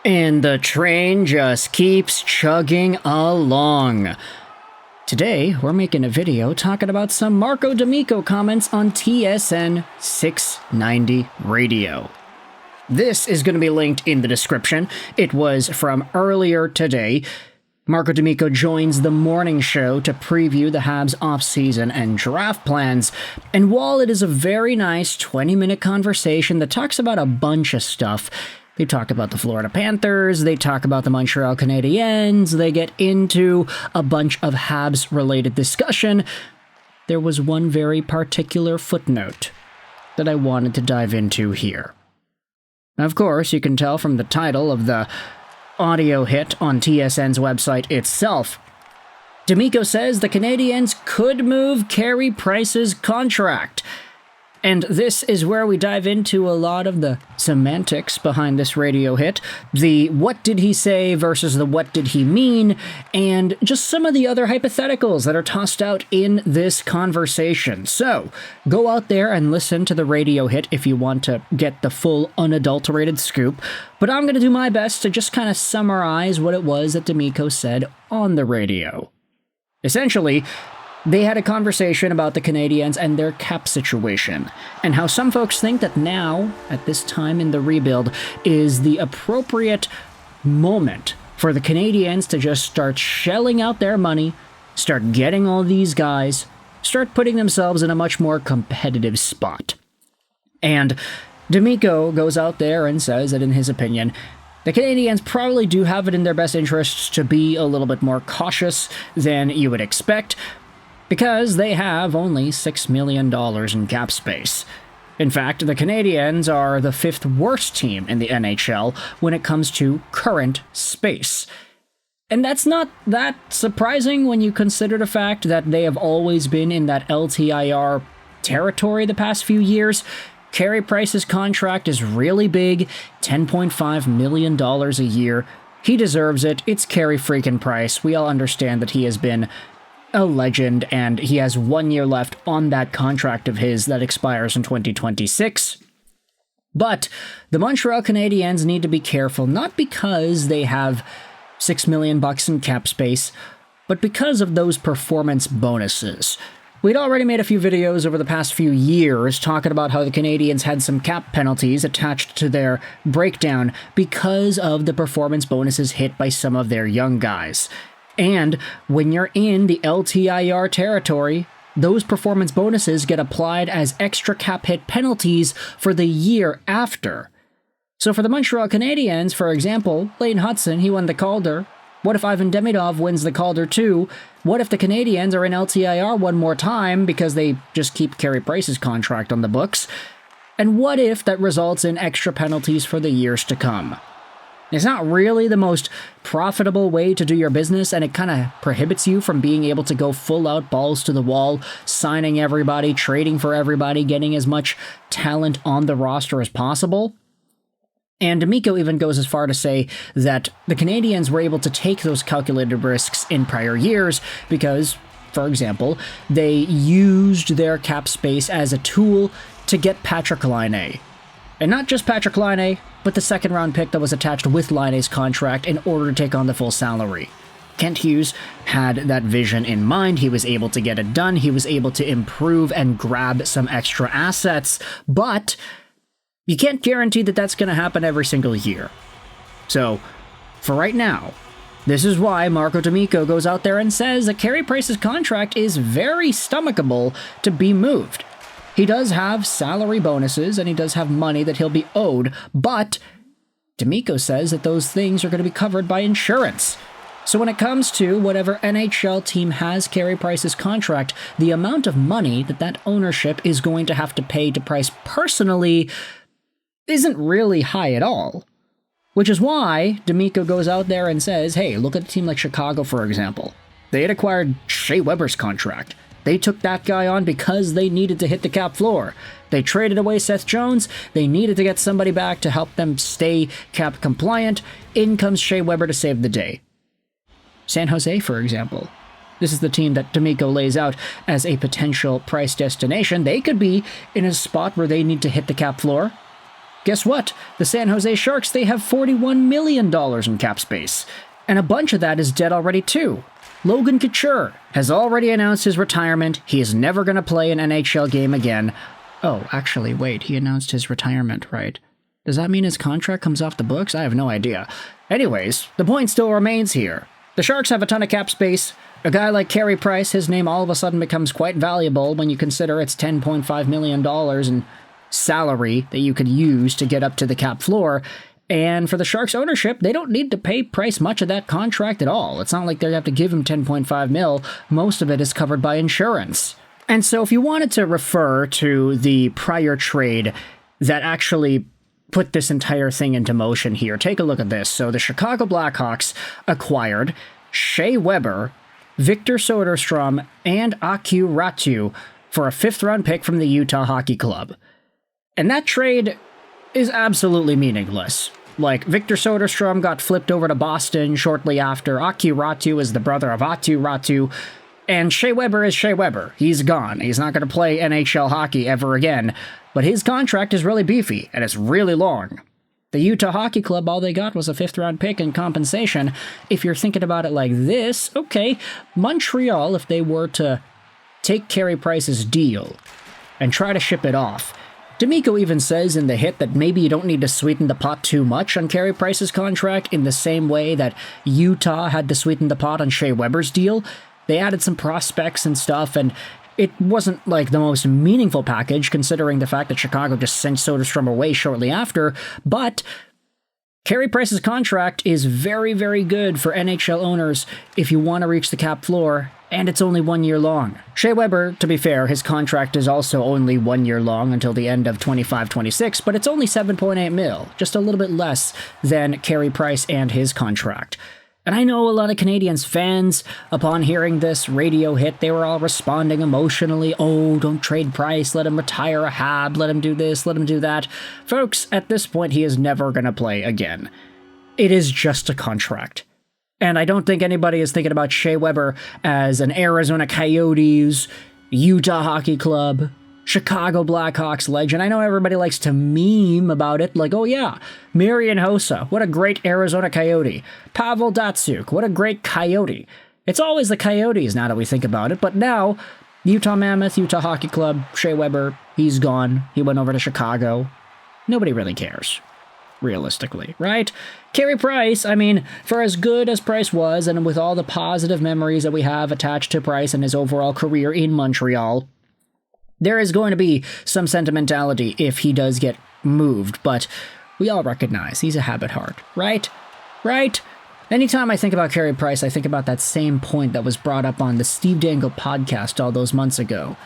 And the train just keeps chugging along. Today, we're making a video talking about some Marco D'Amico comments on TSN 690 radio. This is going to be linked in the description. It was from earlier today. Marco D'Amico joins the morning show to preview the Habs offseason and draft plans. And while it is a very nice 20-minute conversation that talks about a bunch of stuff, they talk about the Florida Panthers, they talk about the Montreal Canadiens, they get into a bunch of Habs-related discussion. There was one very particular footnote that I wanted to dive into here. Of course, you can tell from the title of the audio hit on TSN's website itself. D'Amico says the Canadiens could move Carey Price's contract. And this is where we dive into a lot of the semantics behind this radio hit, the what did he say versus the what did he mean, and just some of the other hypotheticals that are tossed out in this conversation. So, go out there and listen to the radio hit if you want to get the full unadulterated scoop, but I'm going to do my best to just kind of summarize what it was that D'Amico said on the radio. Essentially, they had a conversation about the Canadiens and their cap situation, and how some folks think that now, at this time in the rebuild, is the appropriate moment for the Canadiens to just start shelling out their money, start getting all these guys, start putting themselves in a much more competitive spot. And D'Amico goes out there and says that in his opinion, the Canadiens probably do have it in their best interests to be a little bit more cautious than you would expect, because they have only $6 million in cap space. In fact, the Canadiens are the fifth worst team in the NHL when it comes to current space. And that's not that surprising when you consider the fact that they have always been in that LTIR territory the past few years. Carey Price's contract is really big, $10.5 million a year. He deserves it. It's Carey freaking Price. We all understand that he has been a legend, and he has 1 year left on that contract of his that expires in 2026. But the Montreal Canadiens need to be careful, not because they have $6 million in cap space, but because of those performance bonuses. We'd already made a few videos over the past few years talking about how the Canadiens had some cap penalties attached to their breakdown because of the performance bonuses hit by some of their young guys. And when you're in the LTIR territory, those performance bonuses get applied as extra cap hit penalties for the year after. So for the Montreal Canadiens, for example, Leighton Hudson, he won the Calder. What if Ivan Demidov wins the Calder too? What if the Canadiens are in LTIR one more time because they just keep Carey Price's contract on the books? And what if that results in extra penalties for the years to come? It's not really the most profitable way to do your business, and it kind of prohibits you from being able to go full out balls to the wall, signing everybody, trading for everybody, getting as much talent on the roster as possible. And D'Amico even goes as far to say that the Canadiens were able to take those calculated risks in prior years because, for example, they used their cap space as a tool to get Patrik Laine. And not just Patrik Laine, but the second-round pick that was attached with Laine's contract in order to take on the full salary. Kent Hughes had that vision in mind. He was able to get it done. He was able to improve and grab some extra assets. But you can't guarantee that that's going to happen every single year. So, for right now, this is why Marco D'Amico goes out there and says that Carey Price's contract is very stomachable to be moved. He does have salary bonuses, and he does have money that he'll be owed, but D'Amico says that those things are going to be covered by insurance. So when it comes to whatever NHL team has Carey Price's contract, the amount of money that ownership is going to have to pay to Price personally isn't really high at all. Which is why D'Amico goes out there and says, hey, look at a team like Chicago, for example. They had acquired Shea Weber's contract. They took that guy on because they needed to hit the cap floor. They traded away Seth Jones. They needed to get somebody back to help them stay cap compliant. In comes Shea Weber to save the day. San Jose, for example. This is the team that D'Amico lays out as a potential Price destination. They could be in a spot where they need to hit the cap floor. guess what? The San Jose Sharks, they have $41 million in cap space. And a bunch of that is dead already too. Logan Couture has already announced his retirement. He is never going to play an NHL game again. Oh, actually, wait, he announced his retirement, right? Does that mean his contract comes off the books? I have no idea. Anyways, the point still remains here. The Sharks have a ton of cap space. A guy like Carey Price, his name all of a sudden becomes quite valuable when you consider it's $10.5 million in salary that you could use to get up to the cap floor. And for the Sharks ownership, they don't need to pay Price much of that contract at all. It's not like they have to give him $10.5 million. Most of it is covered by insurance. And so if you wanted to refer to the prior trade that actually put this entire thing into motion here, take a look at this. So the Chicago Blackhawks acquired Shea Weber, Victor Soderstrom, and Aku Ratu for a 5th-round pick from the Utah Hockey Club. And that trade is absolutely meaningless. Like, Victor Soderstrom got flipped over to Boston shortly after. Aku Ratu is the brother of Atu Ratu. And Shea Weber is Shea Weber. He's gone. He's not going to play NHL hockey ever again. But his contract is really beefy, and it's really long. The Utah Hockey Club, all they got was a 5th-round pick in compensation. If you're thinking about it like this, okay, Montreal, if they were to take Carey Price's deal and try to ship it off, D'Amico even says in the hit that maybe you don't need to sweeten the pot too much on Carey Price's contract in the same way that Utah had to sweeten the pot on Shea Weber's deal. They added some prospects and stuff, and it wasn't like the most meaningful package considering the fact that Chicago just sent Soderstrom away shortly after, but Carey Price's contract is very, very good for NHL owners if you want to reach the cap floor, and it's only 1 year long. Shea Weber, to be fair, his contract is also only 1 year long until the end of 25-26, but it's only $7.8 million, just a little bit less than Carey Price and his contract. And I know a lot of Canadiens fans, upon hearing this radio hit, they were all responding emotionally. Oh, don't trade Price, let him retire a Hab, let him do this, let him do that. Folks, at this point, he is never going to play again. It is just a contract. And I don't think anybody is thinking about Shea Weber as an Arizona Coyotes, Utah Hockey Club, Chicago Blackhawks legend. I know everybody likes to meme about it, like, oh yeah, Marian Hossa, what a great Arizona Coyote. Pavel Datsyuk, what a great Coyote. It's always the Coyotes now that we think about it, but now, Utah Mammoth, Utah Hockey Club, Shea Weber, he's gone. He went over to Chicago. Nobody really cares, realistically, right? Carey Price, I mean, for as good as Price was, and with all the positive memories that we have attached to Price and his overall career in Montreal, there is going to be some sentimentality if he does get moved, but we all recognize he's a habit heart, right? Right? Anytime I think about Carey Price, I think about that same point that was brought up on the Steve Dangle podcast all those months ago.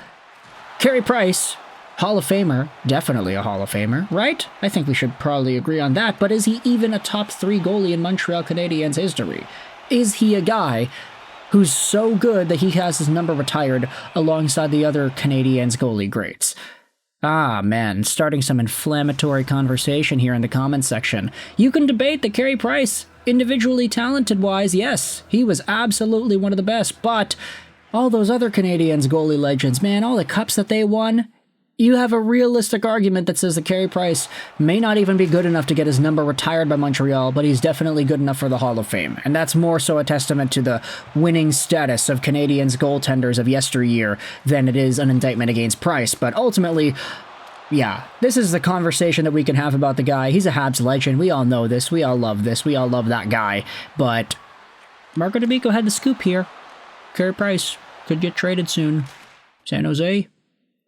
Carey Price, Hall of Famer, definitely a Hall of Famer, right? I think we should probably agree on that, but is he even a top 3 goalie in Montreal Canadiens history? Is he a guy who's so good that he has his number retired alongside the other Canadiens goalie greats? Ah, man, starting some inflammatory conversation here in the comments section. You can debate that Carey Price, individually talented-wise, yes, he was absolutely one of the best, but all those other Canadiens goalie legends, man, all the cups that they won, you have a realistic argument that says that Carey Price may not even be good enough to get his number retired by Montreal, but he's definitely good enough for the Hall of Fame. And that's more so a testament to the winning status of Canadiens goaltenders of yesteryear than it is an indictment against Price. But ultimately, yeah, this is the conversation that we can have about the guy. He's a Habs legend. We all know this. We all love this. We all love that guy. But Marco D'Amico had the scoop here. Carey Price could get traded soon. San Jose?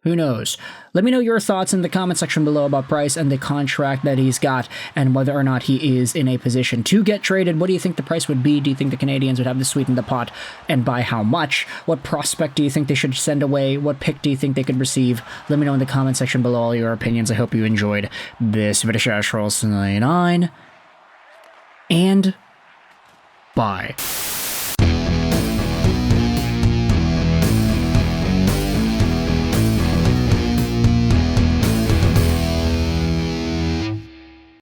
Who knows? Let me know your thoughts in the comment section below about Price and the contract that he's got and whether or not he is in a position to get traded. What do you think the price would be? Do you think the Canadiens would have to sweeten the pot, and by how much? What prospect do you think they should send away? What pick do you think they could receive? Let me know in the comment section below all your opinions. I hope you enjoyed this video. And bye.